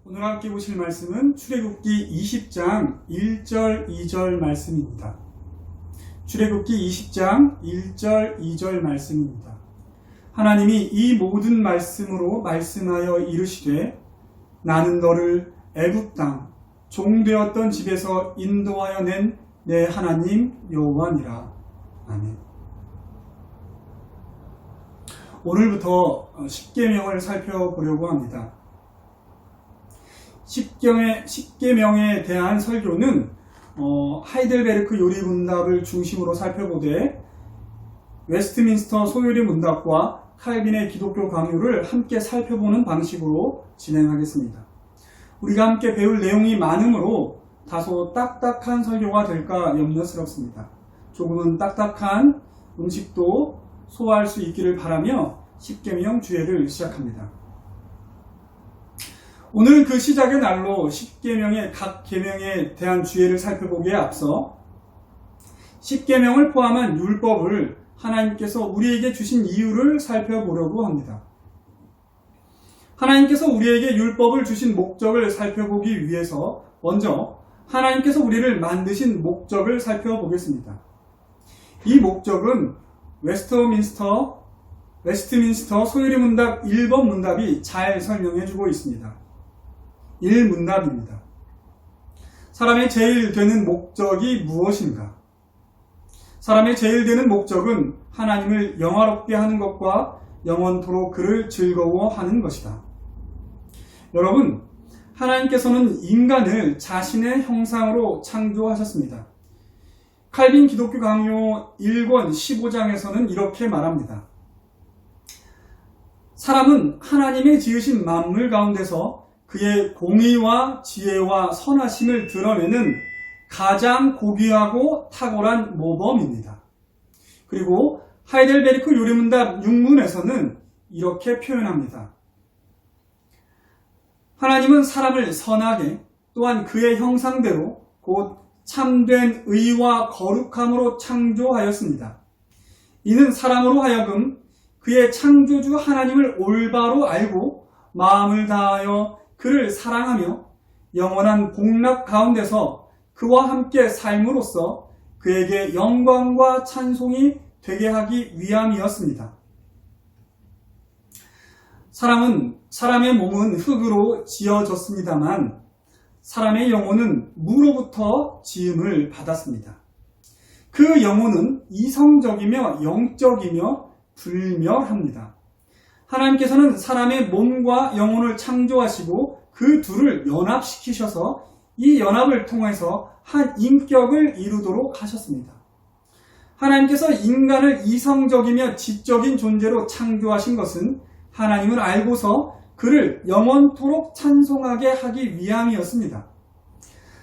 오늘 함께 보실 말씀은 출애굽기 20장 1절 2절 말씀입니다. 출애굽기 20장 1절 2절 말씀입니다. 하나님이 이 모든 말씀으로 말씀하여 이르시되 나는 너를 애굽 땅 종되었던 집에서 인도하여 낸 내 하나님 여호와니라. 아멘. 오늘부터 십계명을 살펴보려고 합니다. 십계명에 대한 설교는 하이델베르크 요리문답을 중심으로 살펴보되 웨스트민스터 소요리 문답과 칼빈의 기독교 강요를 함께 살펴보는 방식으로 진행하겠습니다. 우리가 함께 배울 내용이 많으므로 다소 딱딱한 설교가 될까 염려스럽습니다. 조금은 딱딱한 음식도 소화할 수 있기를 바라며 십계명 주예를 시작합니다. 오늘 그 시작의 날로 십계명의 각 계명에 대한 주예를 살펴보기에 앞서 십계명을 포함한 율법을 하나님께서 우리에게 주신 이유를 살펴보려고 합니다. 하나님께서 우리에게 율법을 주신 목적을 살펴보기 위해서 먼저 하나님께서 우리를 만드신 목적을 살펴보겠습니다. 이 목적은 웨스트민스터 소요리 문답 1번 문답이 잘 설명해주고 있습니다. 1문답입니다. 사람의 제일 되는 목적이 무엇인가? 사람의 제일 되는 목적은 하나님을 영화롭게 하는 것과 영원토록 그를 즐거워하는 것이다. 여러분, 하나님께서는 인간을 자신의 형상으로 창조하셨습니다. 칼빈 기독교 강요 1권 15장에서는 이렇게 말합니다. 사람은 하나님의 지으신 만물 가운데서 그의 공의와 지혜와 선하심을 드러내는 가장 고귀하고 탁월한 모범입니다. 그리고 하이델베르크 요리문답 6문에서는 이렇게 표현합니다. 하나님은 사람을 선하게 또한 그의 형상대로 곧 참된 의와 거룩함으로 창조하였습니다. 이는 사람으로 하여금 그의 창조주 하나님을 올바로 알고 마음을 다하여 그를 사랑하며 영원한 복락 가운데서 그와 함께 삶으로써 그에게 영광과 찬송이 되게 하기 위함이었습니다. 사람의 몸은 흙으로 지어졌습니다만 사람의 영혼은 무로부터 지음을 받았습니다. 그 영혼은 이성적이며 영적이며 불멸합니다. 하나님께서는 사람의 몸과 영혼을 창조하시고 그 둘을 연합시키셔서 이 연합을 통해서 한 인격을 이루도록 하셨습니다. 하나님께서 인간을 이성적이며 지적인 존재로 창조하신 것은 하나님을 알고서 그를 영원토록 찬송하게 하기 위함이었습니다.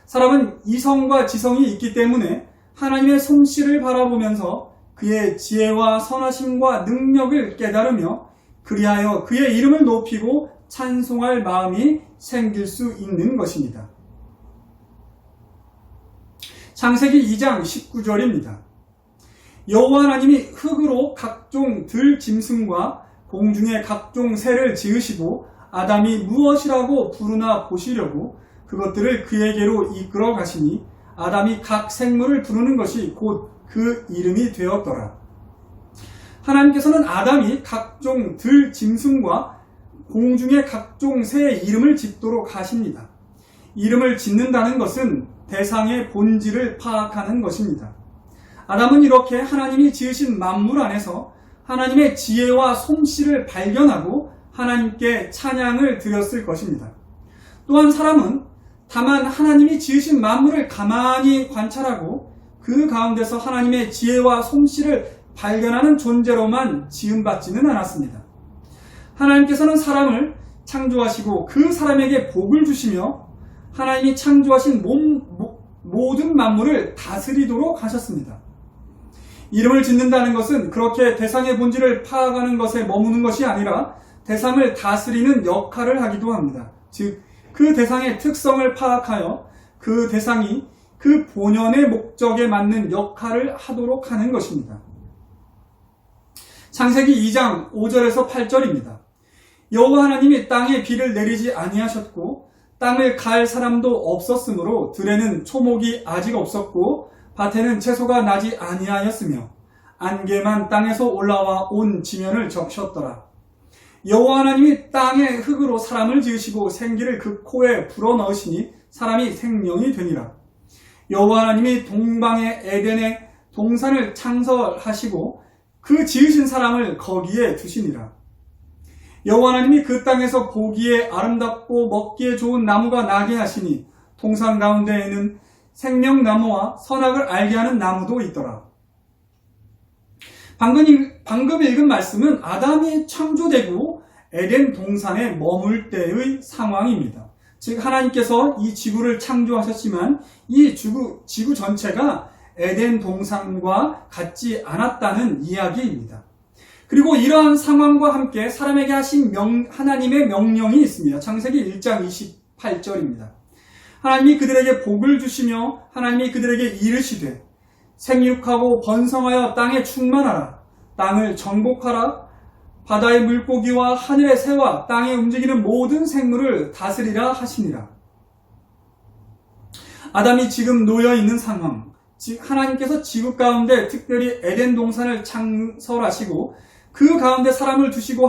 사람은 이성과 지성이 있기 때문에 하나님의 솜씨를 바라보면서 그의 지혜와 선하심과 능력을 깨달으며 그리하여 그의 이름을 높이고 찬송할 마음이 생길 수 있는 것입니다. 창세기 2장 19절입니다. 여호와 하나님이 흙으로 각종 들 짐승과 공중의 각종 새를 지으시고 아담이 무엇이라고 부르나 보시려고 그것들을 그에게로 이끌어 가시니 아담이 각 생물을 부르는 것이 곧 그 이름이 되었더라. 하나님께서는 아담이 각종 들 짐승과 공중의 각종 새의 이름을 짓도록 하십니다. 이름을 짓는다는 것은 대상의 본질을 파악하는 것입니다. 아담은 이렇게 하나님이 지으신 만물 안에서 하나님의 지혜와 솜씨를 발견하고 하나님께 찬양을 드렸을 것입니다. 또한 사람은 다만 하나님이 지으신 만물을 가만히 관찰하고 그 가운데서 하나님의 지혜와 솜씨를 발견하는 존재로만 지음받지는 않았습니다. 하나님께서는 사람을 창조하시고 그 사람에게 복을 주시며 하나님이 창조하신 모든 만물을 다스리도록 하셨습니다. 이름을 짓는다는 것은 그렇게 대상의 본질을 파악하는 것에 머무는 것이 아니라 대상을 다스리는 역할을 하기도 합니다. 즉, 그 대상의 특성을 파악하여 그 대상이 그 본연의 목적에 맞는 역할을 하도록 하는 것입니다. 창세기 2장 5절에서 8절입니다. 여호와 하나님이 땅에 비를 내리지 아니하셨고 땅을 갈 사람도 없었으므로 들에는 초목이 아직 없었고 밭에는 채소가 나지 아니하였으며 안개만 땅에서 올라와 온 지면을 적셨더라. 여호와 하나님이 땅의 흙으로 사람을 지으시고 생기를 그 코에 불어넣으시니 사람이 생명이 되니라. 여호와 하나님이 동방의 에덴의 동산을 창설하시고 그 지으신 사람을 거기에 두시니라. 여호와 하나님이 그 땅에서 보기에 아름답고 먹기에 좋은 나무가 나게 하시니 동산 가운데에는 생명나무와 선악을 알게 하는 나무도 있더라. 방금 읽은 말씀은 아담이 창조되고 에덴 동산에 머물 때의 상황입니다. 즉 하나님께서 이 지구를 창조하셨지만 이 지구 전체가 에덴 동산과 같지 않았다는 이야기입니다. 그리고 이러한 상황과 함께 사람에게 하신 하나님의 명령이 있습니다. 창세기 1장 28절입니다. 하나님이 그들에게 복을 주시며 하나님이 그들에게 이르시되 생육하고 번성하여 땅에 충만하라. 땅을 정복하라. 바다의 물고기와 하늘의 새와 땅에 움직이는 모든 생물을 다스리라 하시니라. 아담이 지금 놓여있는 상황, 즉 하나님께서 지구 가운데 특별히 에덴 동산을 창설하시고 그 가운데 사람을 두시고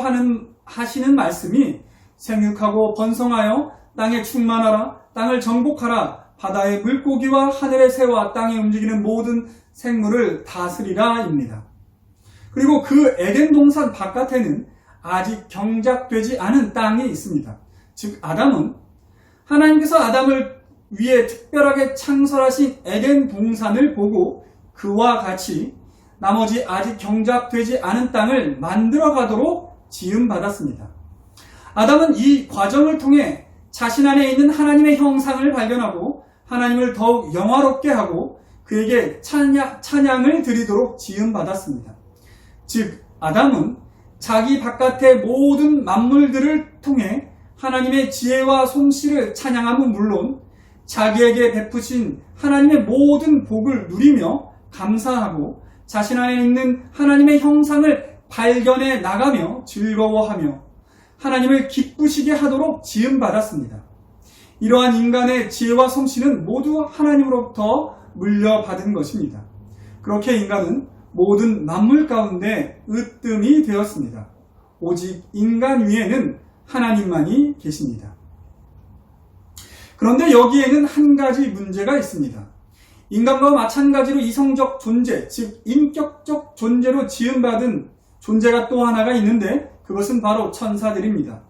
하시는 말씀이 생육하고 번성하여 땅에 충만하라. 땅을 정복하라. 바다의 물고기와 하늘의 새와 땅에 움직이는 모든 생물을 다스리라입니다. 그리고 그 에덴 동산 바깥에는 아직 경작되지 않은 땅이 있습니다. 즉 아담은 하나님께서 아담을 위해 특별하게 창설하신 에덴 동산을 보고 그와 같이 나머지 아직 경작되지 않은 땅을 만들어가도록 지음받았습니다. 아담은 이 과정을 통해 자신 안에 있는 하나님의 형상을 발견하고 하나님을 더욱 영화롭게 하고 그에게 찬양을 드리도록 지음받았습니다. 즉 아담은 자기 바깥의 모든 만물들을 통해 하나님의 지혜와 솜씨를 찬양함은 물론 자기에게 베푸신 하나님의 모든 복을 누리며 감사하고 자신 안에 있는 하나님의 형상을 발견해 나가며 즐거워하며 하나님을 기쁘시게 하도록 지음받았습니다. 이러한 인간의 지혜와 솜씨는 모두 하나님으로부터 물려받은 것입니다. 그렇게 인간은 모든 만물 가운데 으뜸이 되었습니다. 오직 인간 위에는 하나님만이 계십니다. 그런데 여기에는 한 가지 문제가 있습니다. 인간과 마찬가지로 이성적 존재, 즉 인격적 존재로 지음받은 존재가 또 하나가 있는데 그것은 바로 천사들입니다.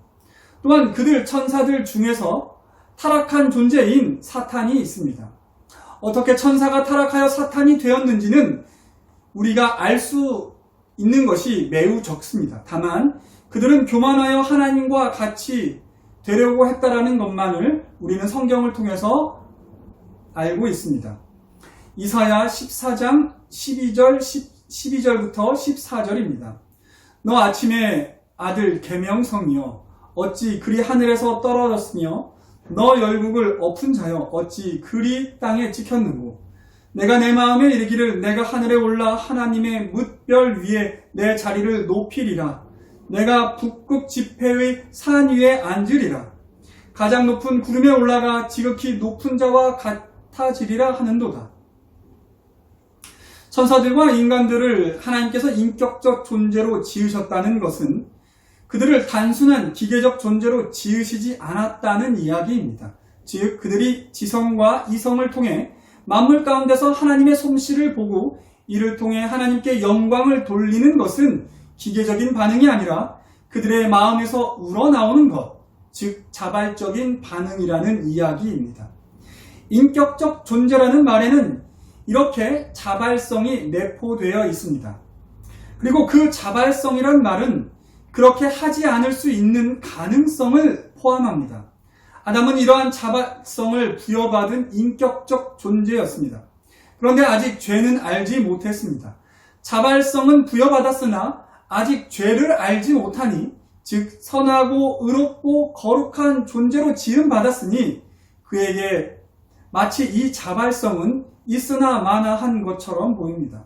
또한 그들 천사들 중에서 타락한 존재인 사탄이 있습니다. 어떻게 천사가 타락하여 사탄이 되었는지는 우리가 알 수 있는 것이 매우 적습니다. 다만 그들은 교만하여 하나님과 같이 되려고 했다라는 것만을 우리는 성경을 통해서 알고 있습니다. 이사야 14장 12절부터 14절입니다. 너 아침에 아들 계명성이여 어찌 그리 하늘에서 떨어졌으며 너 열국을 엎은 자여 어찌 그리 땅에 찍혔는고 내가 내 마음에 이르기를 내가 하늘에 올라 하나님의 뭇별 위에 내 자리를 높이리라. 내가 북극 지폐의 산 위에 앉으리라. 가장 높은 구름에 올라가 지극히 높은 자와 같아지리라 하는도다. 천사들과 인간들을 하나님께서 인격적 존재로 지으셨다는 것은 그들을 단순한 기계적 존재로 지으시지 않았다는 이야기입니다. 즉 그들이 지성과 이성을 통해 만물 가운데서 하나님의 솜씨를 보고 이를 통해 하나님께 영광을 돌리는 것은 기계적인 반응이 아니라 그들의 마음에서 우러나오는 것, 즉 자발적인 반응이라는 이야기입니다. 인격적 존재라는 말에는 이렇게 자발성이 내포되어 있습니다. 그리고 그 자발성이란 말은 그렇게 하지 않을 수 있는 가능성을 포함합니다. 아담은 이러한 자발성을 부여받은 인격적 존재였습니다. 그런데 아직 죄는 알지 못했습니다. 자발성은 부여받았으나 아직 죄를 알지 못하니 즉 선하고 의롭고 거룩한 존재로 지음받았으니 그에게 마치 이 자발성은 있으나 마나한 것처럼 보입니다.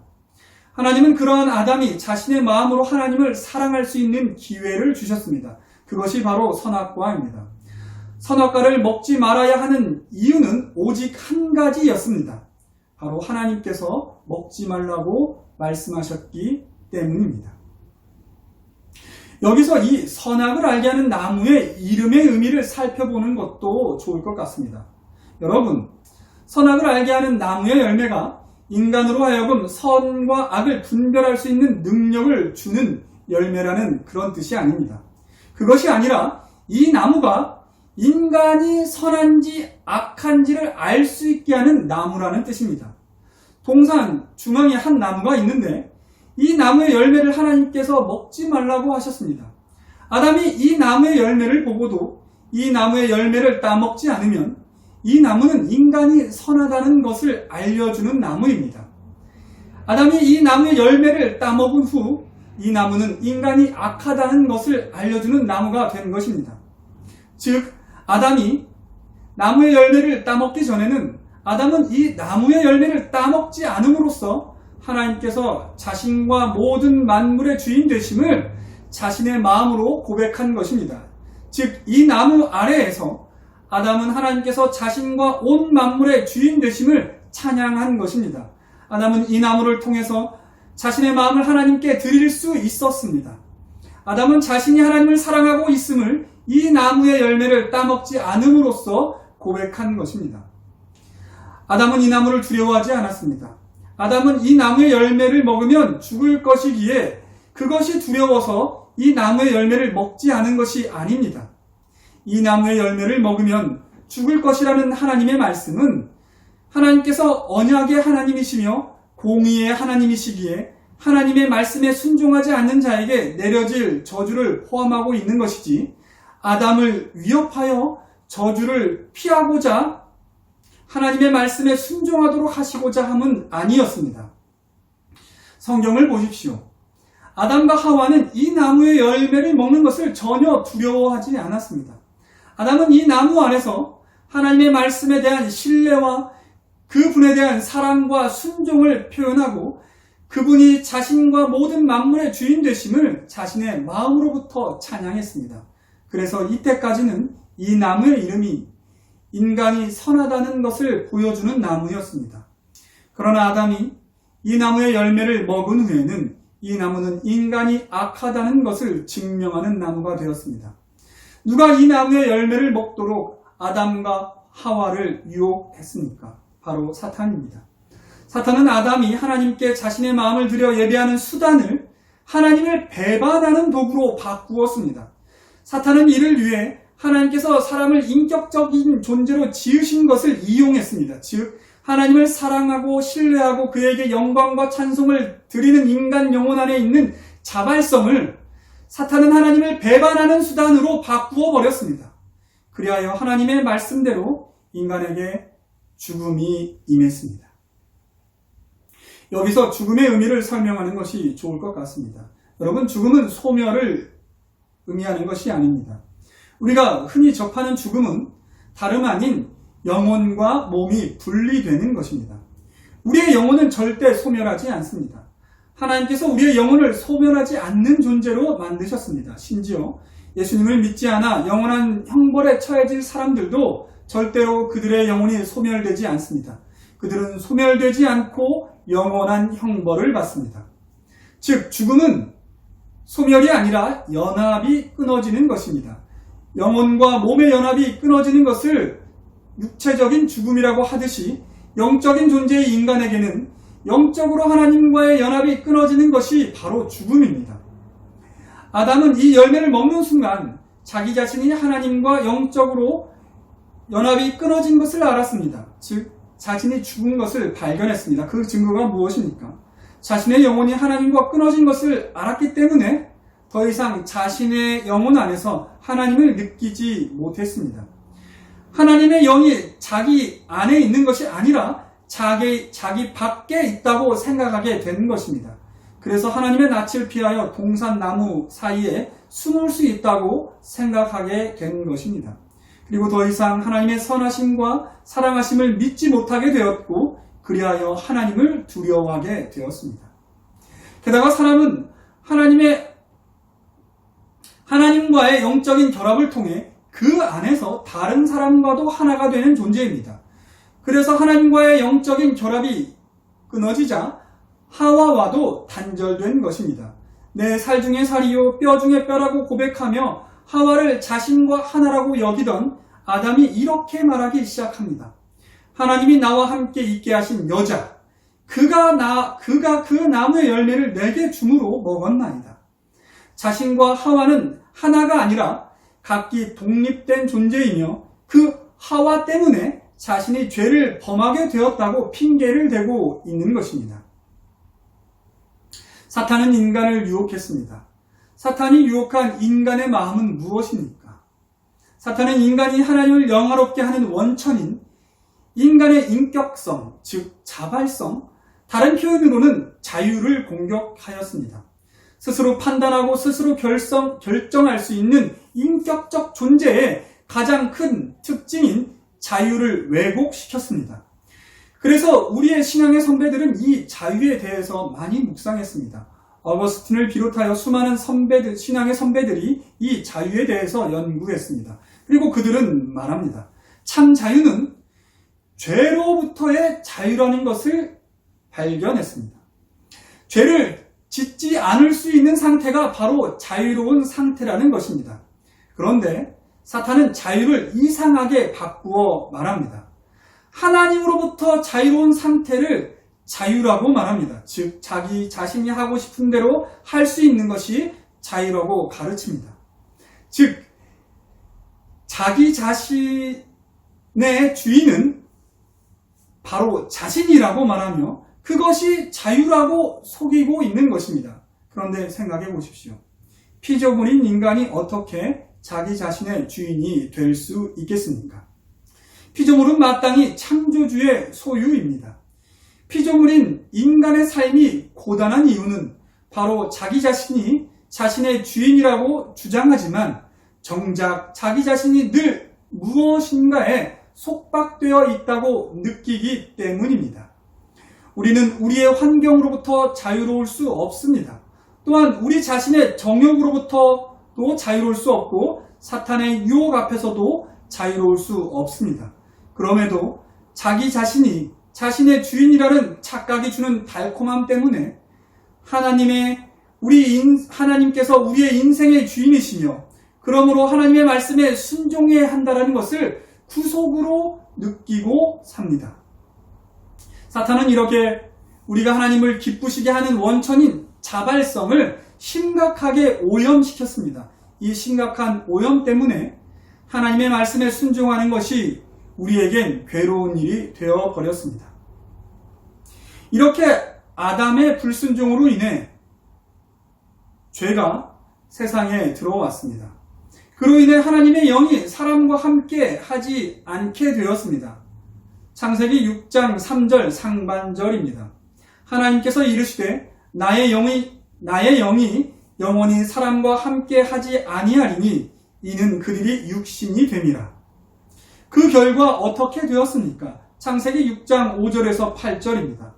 하나님은 그러한 아담이 자신의 마음으로 하나님을 사랑할 수 있는 기회를 주셨습니다. 그것이 바로 선악과입니다. 선악과를 먹지 말아야 하는 이유는 오직 한 가지였습니다. 바로 하나님께서 먹지 말라고 말씀하셨기 때문입니다. 여기서 이 선악을 알게 하는 나무의 이름의 의미를 살펴보는 것도 좋을 것 같습니다. 여러분, 선악을 알게 하는 나무의 열매가 인간으로 하여금 선과 악을 분별할 수 있는 능력을 주는 열매라는 그런 뜻이 아닙니다. 그것이 아니라 이 나무가 인간이 선한지 악한지를 알 수 있게 하는 나무라는 뜻입니다. 동산 중앙에 한 나무가 있는데 이 나무의 열매를 하나님께서 먹지 말라고 하셨습니다. 아담이 이 나무의 열매를 보고도 이 나무의 열매를 따먹지 않으면 이 나무는 인간이 선하다는 것을 알려주는 나무입니다. 아담이 이 나무의 열매를 따먹은 후 이 나무는 인간이 악하다는 것을 알려주는 나무가 된 것입니다. 즉, 아담이 나무의 열매를 따먹기 전에는 아담은 이 나무의 열매를 따먹지 않음으로써 하나님께서 자신과 모든 만물의 주인 되심을 자신의 마음으로 고백한 것입니다. 즉, 이 나무 아래에서 아담은 하나님께서 자신과 온 만물의 주인 되심을 찬양한 것입니다. 아담은 이 나무를 통해서 자신의 마음을 하나님께 드릴 수 있었습니다. 아담은 자신이 하나님을 사랑하고 있음을 이 나무의 열매를 따먹지 않음으로써 고백한 것입니다. 아담은 이 나무를 두려워하지 않았습니다. 아담은 이 나무의 열매를 먹으면 죽을 것이기에 그것이 두려워서 이 나무의 열매를 먹지 않은 것이 아닙니다. 이 나무의 열매를 먹으면 죽을 것이라는 하나님의 말씀은 하나님께서 언약의 하나님이시며 공의의 하나님이시기에 하나님의 말씀에 순종하지 않는 자에게 내려질 저주를 포함하고 있는 것이지 아담을 위협하여 저주를 피하고자 하나님의 말씀에 순종하도록 하시고자 함은 아니었습니다. 성경을 보십시오. 아담과 하와는 이 나무의 열매를 먹는 것을 전혀 두려워하지 않았습니다. 아담은 이 나무 안에서 하나님의 말씀에 대한 신뢰와 그분에 대한 사랑과 순종을 표현하고 그분이 자신과 모든 만물의 주인 되심을 자신의 마음으로부터 찬양했습니다. 그래서 이때까지는 이 나무의 이름이 인간이 선하다는 것을 보여주는 나무였습니다. 그러나 아담이 이 나무의 열매를 먹은 후에는 이 나무는 인간이 악하다는 것을 증명하는 나무가 되었습니다. 누가 이 나무의 열매를 먹도록 아담과 하와를 유혹했습니까? 바로 사탄입니다. 사탄은 아담이 하나님께 자신의 마음을 들여 예배하는 수단을 하나님을 배반하는 도구로 바꾸었습니다. 사탄은 이를 위해 하나님께서 사람을 인격적인 존재로 지으신 것을 이용했습니다. 즉, 하나님을 사랑하고 신뢰하고 그에게 영광과 찬송을 드리는 인간 영혼 안에 있는 자발성을 사탄은 하나님을 배반하는 수단으로 바꾸어 버렸습니다. 그리하여 하나님의 말씀대로 인간에게 죽음이 임했습니다. 여기서 죽음의 의미를 설명하는 것이 좋을 것 같습니다. 여러분, 죽음은 소멸을 의미하는 것이 아닙니다. 우리가 흔히 접하는 죽음은 다름 아닌 영혼과 몸이 분리되는 것입니다. 우리의 영혼은 절대 소멸하지 않습니다. 하나님께서 우리의 영혼을 소멸하지 않는 존재로 만드셨습니다. 심지어 예수님을 믿지 않아 영원한 형벌에 처해질 사람들도 절대로 그들의 영혼이 소멸되지 않습니다. 그들은 소멸되지 않고 영원한 형벌을 받습니다. 즉, 죽음은 소멸이 아니라 연합이 끊어지는 것입니다. 영혼과 몸의 연합이 끊어지는 것을 육체적인 죽음이라고 하듯이 영적인 존재의 인간에게는 영적으로 하나님과의 연합이 끊어지는 것이 바로 죽음입니다. 아담은 이 열매를 먹는 순간 자기 자신이 하나님과 영적으로 연합이 끊어진 것을 알았습니다. 즉, 자신이 죽은 것을 발견했습니다. 그 증거가 무엇입니까? 자신의 영혼이 하나님과 끊어진 것을 알았기 때문에 더 이상 자신의 영혼 안에서 하나님을 느끼지 못했습니다. 하나님의 영이 자기 안에 있는 것이 아니라 자기 밖에 있다고 생각하게 된 것입니다. 그래서 하나님의 낯을 피하여 동산나무 사이에 숨을 수 있다고 생각하게 된 것입니다. 그리고 더 이상 하나님의 선하심과 사랑하심을 믿지 못하게 되었고 그리하여 하나님을 두려워하게 되었습니다. 게다가 사람은 하나님과의 영적인 결합을 통해 그 안에서 다른 사람과도 하나가 되는 존재입니다. 그래서 하나님과의 영적인 결합이 끊어지자 하와와도 단절된 것입니다. 내 살 중에 살이요 뼈 중에 뼈라고 고백하며 하와를 자신과 하나라고 여기던 아담이 이렇게 말하기 시작합니다. 하나님이 나와 함께 있게 하신 여자, 그가 그 나무의 열매를 내게 주므로 먹었나이다. 자신과 하와는 하나가 아니라 각기 독립된 존재이며 그 하와 때문에 자신이 죄를 범하게 되었다고 핑계를 대고 있는 것입니다. 사탄은 인간을 유혹했습니다. 사탄이 유혹한 인간의 마음은 무엇입니까? 사탄은 인간이 하나님을 영화롭게 하는 원천인 인간의 인격성, 즉 자발성, 다른 표현으로는 자유를 공격하였습니다. 스스로 판단하고 스스로 결정할 수 있는 인격적 존재의 가장 큰 특징인 자유를 왜곡시켰습니다. 그래서 우리의 신앙의 선배들은 이 자유에 대해서 많이 묵상했습니다. 어거스틴을 비롯하여 수많은 신앙의 선배들이 이 자유에 대해서 연구했습니다. 그리고 그들은 말합니다. 참 자유는 죄로부터의 자유라는 것을 발견했습니다. 죄를 짓지 않을 수 있는 상태가 바로 자유로운 상태라는 것입니다. 그런데 사탄은 자유를 이상하게 바꾸어 말합니다. 하나님으로부터 자유로운 상태를 자유라고 말합니다. 즉 자기 자신이 하고 싶은 대로 할 수 있는 것이 자유라고 가르칩니다. 즉 자기 자신의 주인은 바로 자신이라고 말하며 그것이 자유라고 속이고 있는 것입니다. 그런데 생각해 보십시오. 피조물인 인간이 어떻게 자기 자신의 주인이 될 수 있겠습니까? 피조물은 마땅히 창조주의 소유입니다. 피조물인 인간의 삶이 고단한 이유는 바로 자기 자신이 자신의 주인이라고 주장하지만 정작 자기 자신이 늘 무엇인가에 속박되어 있다고 느끼기 때문입니다. 우리는 우리의 환경으로부터 자유로울 수 없습니다. 또한 우리 자신의 정욕으로부터도 자유로울 수 없고 사탄의 유혹 앞에서도 자유로울 수 없습니다. 그럼에도 자기 자신이 자신의 주인이라는 착각이 주는 달콤함 때문에 하나님께서 우리의 인생의 주인이시며 그러므로 하나님의 말씀에 순종해야 한다는 것을 구속으로 느끼고 삽니다. 사탄은 이렇게 우리가 하나님을 기쁘시게 하는 원천인 자발성을 심각하게 오염시켰습니다. 이 심각한 오염 때문에 하나님의 말씀에 순종하는 것이 우리에겐 괴로운 일이 되어버렸습니다. 이렇게 아담의 불순종으로 인해 죄가 세상에 들어왔습니다. 그로 인해 하나님의 영이 사람과 함께 하지 않게 되었습니다. 창세기 6장 3절 상반절입니다. 하나님께서 이르시되 나의 영이 영원히 사람과 함께 하지 아니하리니 이는 그들이 육신이 됨이라. 그 결과 어떻게 되었습니까? 창세기 6장 5절에서 8절입니다.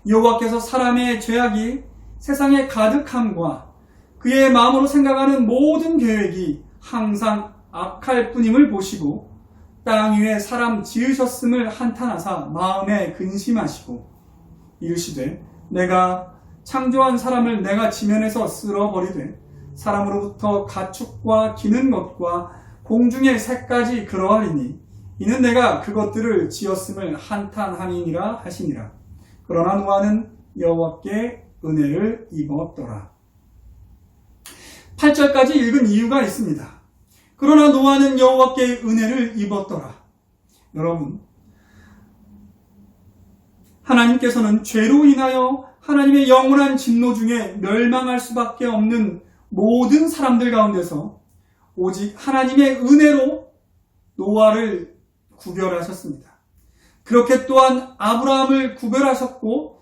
여호와께서 사람의 죄악이 세상에 가득함과 그의 마음으로 생각하는 모든 계획이 항상 악할 뿐임을 보시고 땅 위에 사람 지으셨음을 한탄하사 마음에 근심하시고 이르시되 내가 창조한 사람을 내가 지면에서 쓸어버리되 사람으로부터 가축과 기는 것과 공중의 새까지 그러하리니 이는 내가 그것들을 지었음을 한탄함이니라 하시니라. 그러나 노아는 여호와께 은혜를 입었더라. 8절까지 읽은 이유가 있습니다. 그러나 노아는 여호와께 은혜를 입었더라. 여러분, 하나님께서는 죄로 인하여 하나님의 영원한 진노 중에 멸망할 수밖에 없는 모든 사람들 가운데서 오직 하나님의 은혜로 노아를 구별하셨습니다. 그렇게 또한 아브라함을 구별하셨고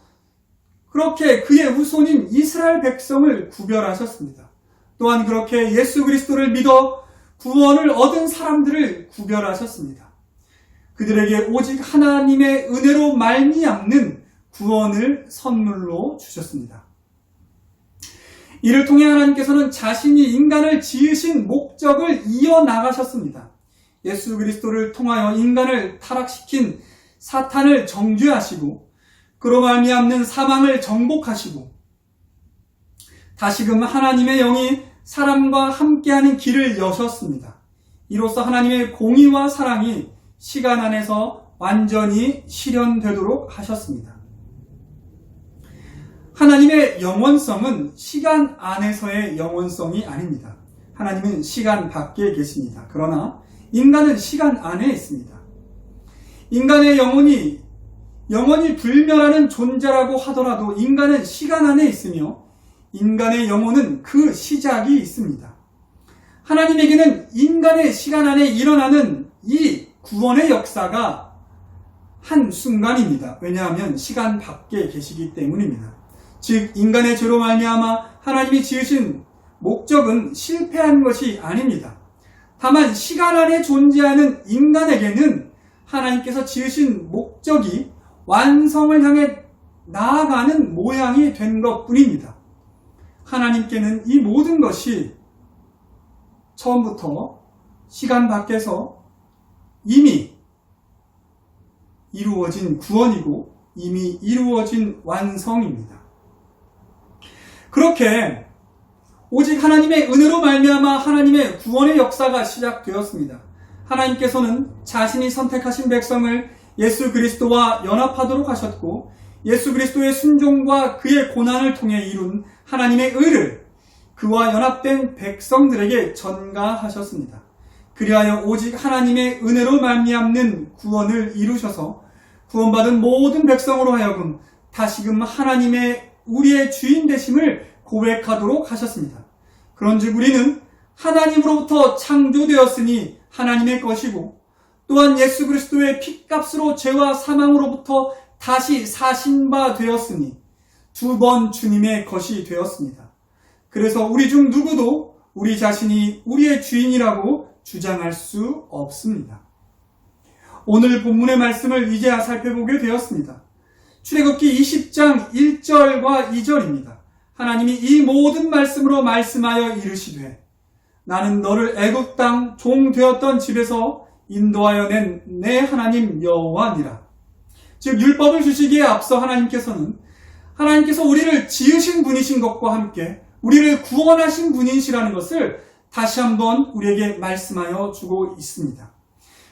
그렇게 그의 후손인 이스라엘 백성을 구별하셨습니다. 또한 그렇게 예수 그리스도를 믿어 구원을 얻은 사람들을 구별하셨습니다. 그들에게 오직 하나님의 은혜로 말미암는 구원을 선물로 주셨습니다. 이를 통해 하나님께서는 자신이 인간을 지으신 목적을 이어나가셨습니다. 예수 그리스도를 통하여 인간을 타락시킨 사탄을 정죄하시고 그로 말미암는 사망을 정복하시고 다시금 하나님의 영이 사람과 함께하는 길을 여셨습니다. 이로써 하나님의 공의와 사랑이 시간 안에서 완전히 실현되도록 하셨습니다. 하나님의 영원성은 시간 안에서의 영원성이 아닙니다. 하나님은 시간 밖에 계십니다. 그러나 인간은 시간 안에 있습니다. 인간의 영원히 불멸하는 존재라고 하더라도 인간은 시간 안에 있으며 인간의 영혼은 그 시작이 있습니다. 하나님에게는 인간의 시간 안에 일어나는 이 구원의 역사가 한순간입니다. 왜냐하면 시간 밖에 계시기 때문입니다. 즉 인간의 죄로 말미암아 하나님이 지으신 목적은 실패한 것이 아닙니다. 다만 시간 안에 존재하는 인간에게는 하나님께서 지으신 목적이 완성을 향해 나아가는 모양이 된 것뿐입니다. 하나님께는 이 모든 것이 처음부터 시간 밖에서 이미 이루어진 구원이고 이미 이루어진 완성입니다. 그렇게 오직 하나님의 은혜로 말미암아 하나님의 구원의 역사가 시작되었습니다. 하나님께서는 자신이 선택하신 백성을 예수 그리스도와 연합하도록 하셨고 예수 그리스도의 순종과 그의 고난을 통해 이룬 하나님의 의를 그와 연합된 백성들에게 전가하셨습니다. 그리하여 오직 하나님의 은혜로 말미암는 구원을 이루셔서 구원받은 모든 백성으로 하여금 다시금 하나님의 우리의 주인 되심을 고백하도록 하셨습니다. 그런즉 우리는 하나님으로부터 창조되었으니 하나님의 것이고 또한 예수 그리스도의 핏값으로 죄와 사망으로부터 다시 사신 바 되었으니 두 번 주님의 것이 되었습니다. 그래서 우리 중 누구도 우리 자신이 우리의 주인이라고 주장할 수 없습니다. 오늘 본문의 말씀을 이제야 살펴보게 되었습니다. 출애굽기 20장 1절과 2절입니다. 하나님이 이 모든 말씀으로 말씀하여 이르시되 나는 너를 애굽 땅 종 되었던 집에서 인도하여 낸 내 하나님 여호와니라. 즉 율법을 주시기에 앞서 하나님께서 우리를 지으신 분이신 것과 함께 우리를 구원하신 분이시라는 것을 다시 한번 우리에게 말씀하여 주고 있습니다.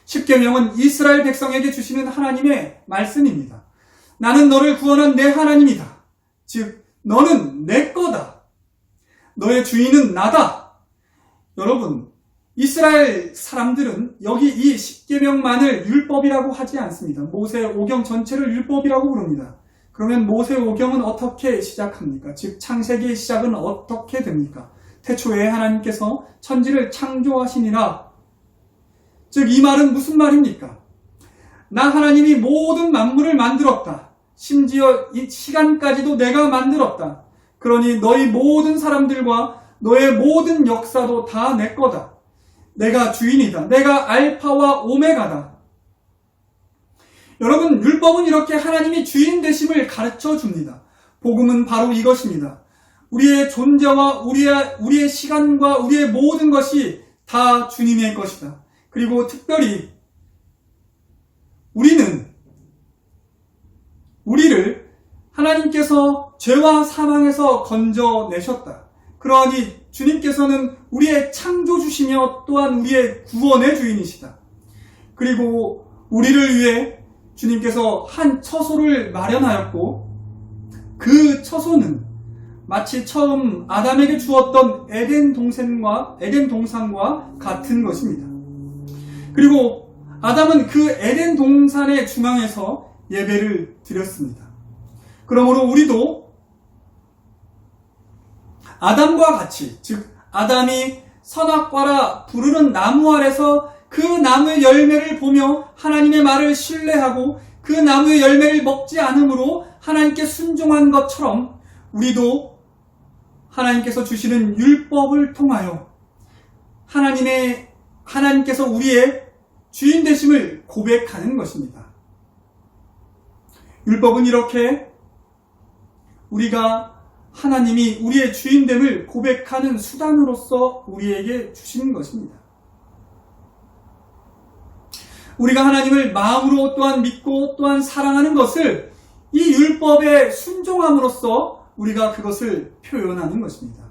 십계명은 이스라엘 백성에게 주시는 하나님의 말씀입니다. 나는 너를 구원한 내 하나님이다. 즉 너는 내 거다. 너의 주인은 나다. 여러분, 이스라엘 사람들은 여기 이 십계명만을 율법이라고 하지 않습니다. 모세오경 전체를 율법이라고 부릅니다. 그러면 모세오경은 어떻게 시작합니까? 즉 창세기의 시작은 어떻게 됩니까? 태초에 하나님께서 천지를 창조하시니라. 즉 이 말은 무슨 말입니까? 나 하나님이 모든 만물을 만들었다. 심지어 이 시간까지도 내가 만들었다. 그러니 너희 모든 사람들과 너의 모든 역사도 다 내 거다. 내가 주인이다. 내가 알파와 오메가다. 여러분, 율법은 이렇게 하나님이 주인 되심을 가르쳐 줍니다. 복음은 바로 이것입니다. 우리의 존재와 우리의 시간과 우리의 모든 것이 다 주님의 것이다. 그리고 특별히 우리를 하나님께서 죄와 사망에서 건져내셨다. 그러하니 주님께서는 우리의 창조주시며 또한 우리의 구원의 주인이시다. 그리고 우리를 위해 주님께서 한 처소를 마련하였고 그 처소는 마치 처음 아담에게 주었던 에덴 동산과 같은 것입니다. 그리고 아담은 그 에덴 동산의 중앙에서 예배를 드렸습니다. 그러므로 우리도 아담과 같이, 즉 아담이 선악과라 부르는 나무 아래서 그 나무의 열매를 보며 하나님의 말을 신뢰하고 그 나무의 열매를 먹지 않으므로 하나님께 순종한 것처럼 우리도 하나님께서 주시는 율법을 통하여 하나님께서 우리의 주인 되심을 고백하는 것입니다. 율법은 이렇게 우리가 하나님이 우리의 주인됨을 고백하는 수단으로서 우리에게 주시는 것입니다. 우리가 하나님을 마음으로 또한 믿고 또한 사랑하는 것을 이 율법에 순종함으로써 우리가 그것을 표현하는 것입니다.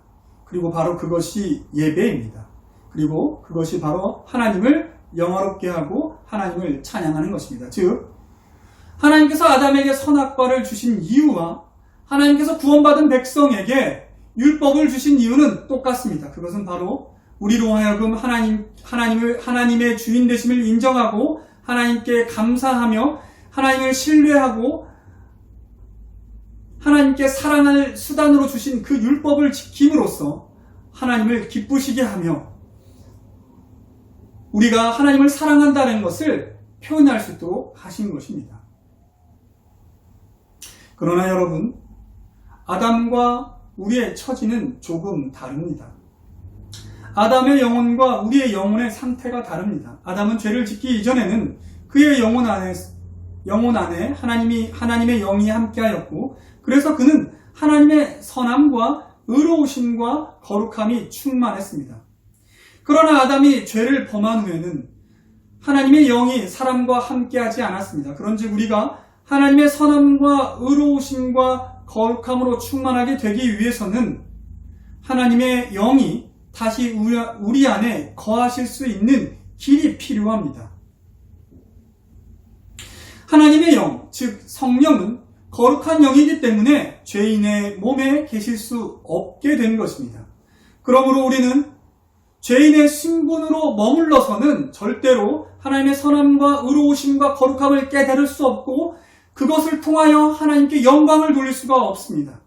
그리고 바로 그것이 예배입니다. 그리고 그것이 바로 하나님을 영화롭게 하고 하나님을 찬양하는 것입니다. 즉 하나님께서 아담에게 선악과를 주신 이유와 하나님께서 구원받은 백성에게 율법을 주신 이유는 똑같습니다. 그것은 바로 우리로 하여금 하나님의 주인 되심을 인정하고 하나님께 감사하며 하나님을 신뢰하고 하나님께 사랑할 수단으로 주신 그 율법을 지킴으로써 하나님을 기쁘시게 하며 우리가 하나님을 사랑한다는 것을 표현할 수 있도록 하신 것입니다. 그러나 여러분, 아담과 우리의 처지는 조금 다릅니다. 아담의 영혼과 우리의 영혼의 상태가 다릅니다. 아담은 죄를 짓기 이전에는 그의 영혼 안에 하나님의 영이 함께하였고, 그래서 그는 하나님의 선함과 의로우심과 거룩함이 충만했습니다. 그러나 아담이 죄를 범한 후에는 하나님의 영이 사람과 함께하지 않았습니다. 그런즉 우리가 하나님의 선함과 의로우심과 거룩함으로 충만하게 되기 위해서는 하나님의 영이 다시 우리 안에 거하실 수 있는 길이 필요합니다. 하나님의 영, 즉 성령은 거룩한 영이기 때문에 죄인의 몸에 계실 수 없게 된 것입니다. 그러므로 우리는 죄인의 신분으로 머물러서는 절대로 하나님의 선함과 의로우심과 거룩함을 깨달을 수 없고 그것을 통하여 하나님께 영광을 돌릴 수가 없습니다.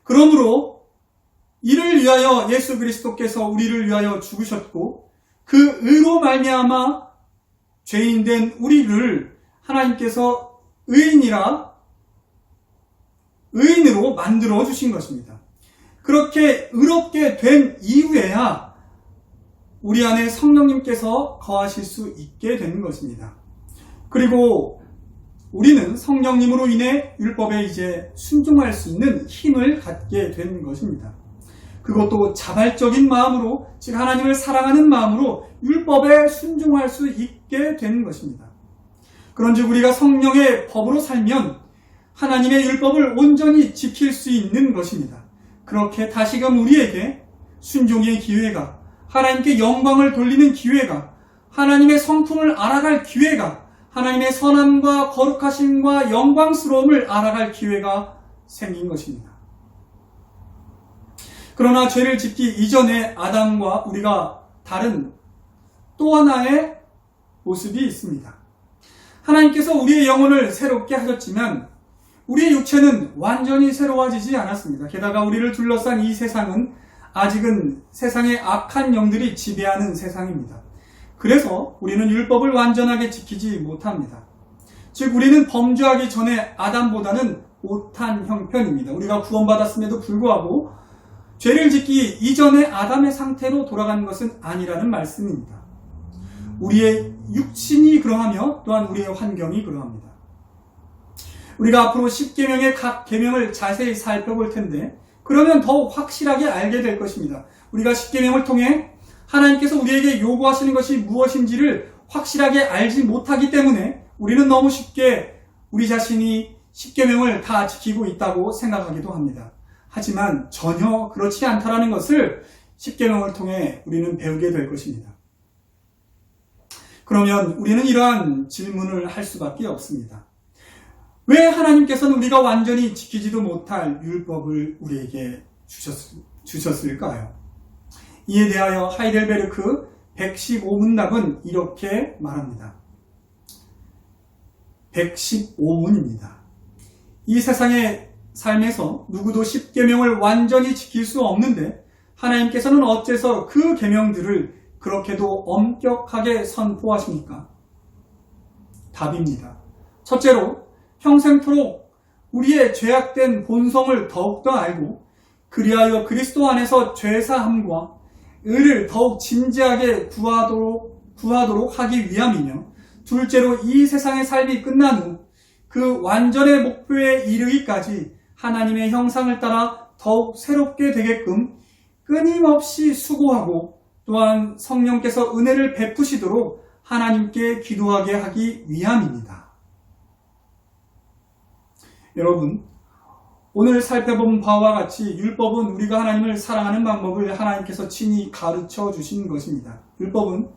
그러므로 이를 위하여 예수 그리스도께서 우리를 위하여 죽으셨고 그 의로 말미암아 죄인된 우리를 하나님께서 의인으로 만들어 주신 것입니다. 그렇게 의롭게 된 이후에야 우리 안에 성령님께서 거하실 수 있게 되는 것입니다. 그리고 우리는 성령님으로 인해 율법에 이제 순종할 수 있는 힘을 갖게 되는 것입니다. 그것도 자발적인 마음으로, 즉 하나님을 사랑하는 마음으로 율법에 순종할 수 있게 되는 것입니다. 그런즉 우리가 성령의 법으로 살면 하나님의 율법을 온전히 지킬 수 있는 것입니다. 그렇게 다시금 우리에게 순종의 기회가, 하나님께 영광을 돌리는 기회가, 하나님의 성품을 알아갈 기회가, 하나님의 선함과 거룩하심과 영광스러움을 알아갈 기회가 생긴 것입니다. 그러나 죄를 짓기 이전에 아담과 우리가 다른 또 하나의 모습이 있습니다. 하나님께서 우리의 영혼을 새롭게 하셨지만 우리의 육체는 완전히 새로워지지 않았습니다. 게다가 우리를 둘러싼 이 세상은 아직은 세상의 악한 영들이 지배하는 세상입니다. 그래서 우리는 율법을 완전하게 지키지 못합니다. 즉 우리는 범죄하기 전에 아담보다는 못한 형편입니다. 우리가 구원받았음에도 불구하고 죄를 짓기 이전에 아담의 상태로 돌아가는 것은 아니라는 말씀입니다. 우리의 육신이 그러하며 또한 우리의 환경이 그러합니다. 우리가 앞으로 10계명의 각 계명을 자세히 살펴볼 텐데 그러면 더욱 확실하게 알게 될 것입니다. 우리가 10계명을 통해 하나님께서 우리에게 요구하시는 것이 무엇인지를 확실하게 알지 못하기 때문에 우리는 너무 쉽게 우리 자신이 10계명을 다 지키고 있다고 생각하기도 합니다. 하지만 전혀 그렇지 않다라는 것을 10계명을 통해 우리는 배우게 될 것입니다. 그러면 우리는 이러한 질문을 할 수밖에 없습니다. 왜 하나님께서는 우리가 완전히 지키지도 못할 율법을 우리에게 주셨을까요? 이에 대하여 하이델베르크 115문답은 이렇게 말합니다. 115문입니다. 이 세상의 삶에서 누구도 10계명을 완전히 지킬 수 없는데 하나님께서는 어째서 그 계명들을 그렇게도 엄격하게 선포하십니까? 답입니다. 첫째로 평생토록 우리의 죄악된 본성을 더욱더 알고 그리하여 그리스도 안에서 죄사함과 의를 더욱 진지하게 구하도록 하기 위함이며, 둘째로 이 세상의 삶이 끝난 후 그 완전의 목표에 이르기까지 하나님의 형상을 따라 더욱 새롭게 되게끔 끊임없이 수고하고 또한 성령께서 은혜를 베푸시도록 하나님께 기도하게 하기 위함입니다. 여러분, 오늘 살펴본 바와 같이 율법은 우리가 하나님을 사랑하는 방법을 하나님께서 친히 가르쳐 주신 것입니다. 율법은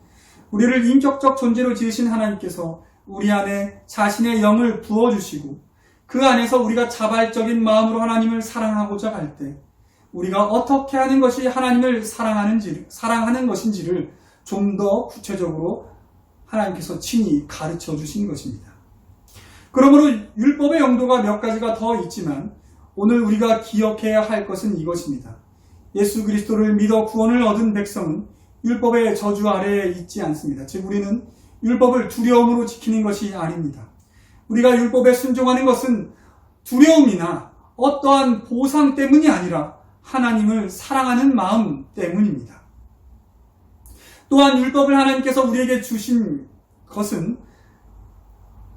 우리를 인격적 존재로 지으신 하나님께서 우리 안에 자신의 영을 부어주시고 그 안에서 우리가 자발적인 마음으로 하나님을 사랑하고자 할 때 우리가 어떻게 하는 것이 하나님을 사랑하는 것인지를 좀 더 구체적으로 하나님께서 친히 가르쳐 주신 것입니다. 그러므로 율법의 용도가 몇 가지가 더 있지만 오늘 우리가 기억해야 할 것은 이것입니다. 예수 그리스도를 믿어 구원을 얻은 백성은 율법의 저주 아래에 있지 않습니다. 즉 우리는 율법을 두려움으로 지키는 것이 아닙니다. 우리가 율법에 순종하는 것은 두려움이나 어떠한 보상 때문이 아니라 하나님을 사랑하는 마음 때문입니다. 또한 율법을 하나님께서 우리에게 주신 것은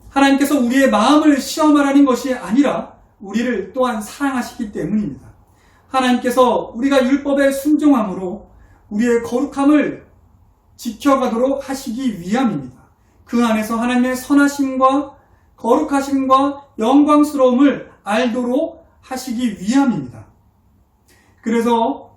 하나님께서 우리의 마음을 시험하라는 것이 아니라 우리를 또한 사랑하시기 때문입니다. 하나님께서 우리가 율법에 순종함으로 우리의 거룩함을 지켜가도록 하시기 위함입니다. 그 안에서 하나님의 선하심과 거룩하심과 영광스러움을 알도록 하시기 위함입니다. 그래서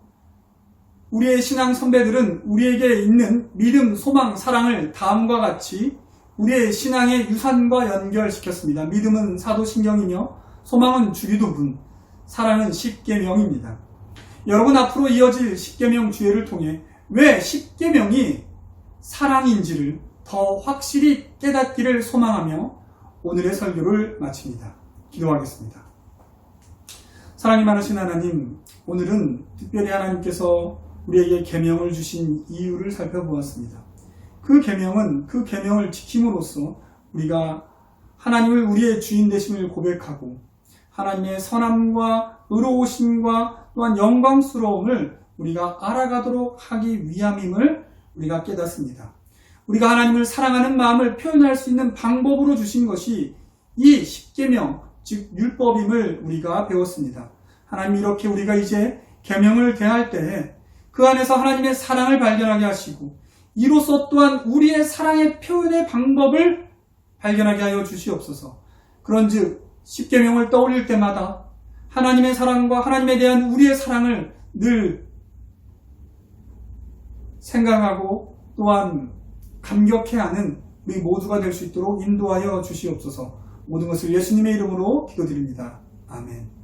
우리의 신앙 선배들은 우리에게 있는 믿음, 소망, 사랑을 다음과 같이 우리의 신앙의 유산과 연결시켰습니다. 믿음은 사도신경이며 소망은 주기도분, 사랑은 십계명입니다. 여러분 앞으로 이어질 십계명 주회를 통해 왜 십계명이 사랑인지를 더 확실히 깨닫기를 소망하며 오늘의 설교를 마칩니다. 기도하겠습니다. 사랑이 많으신 하나님, 오늘은 특별히 하나님께서 우리에게 계명을 주신 이유를 살펴보았습니다. 그 계명을 지킴으로써 우리가 하나님을 우리의 주인 되심을 고백하고 하나님의 선함과 의로우심과 또한 영광스러움을 우리가 알아가도록 하기 위함임을 우리가 깨닫습니다. 우리가 하나님을 사랑하는 마음을 표현할 수 있는 방법으로 주신 것이 이 십계명, 즉 율법임을 우리가 배웠습니다. 하나님, 이렇게 우리가 이제 계명을 대할 때에 그 안에서 하나님의 사랑을 발견하게 하시고 이로써 또한 우리의 사랑의 표현의 방법을 발견하게 하여 주시옵소서. 그런즉 십계명을 떠올릴 때마다 하나님의 사랑과 하나님에 대한 우리의 사랑을 늘 생각하고 또한 감격해하는 우리 모두가 될 수 있도록 인도하여 주시옵소서. 모든 것을 예수님의 이름으로 기도드립니다. 아멘.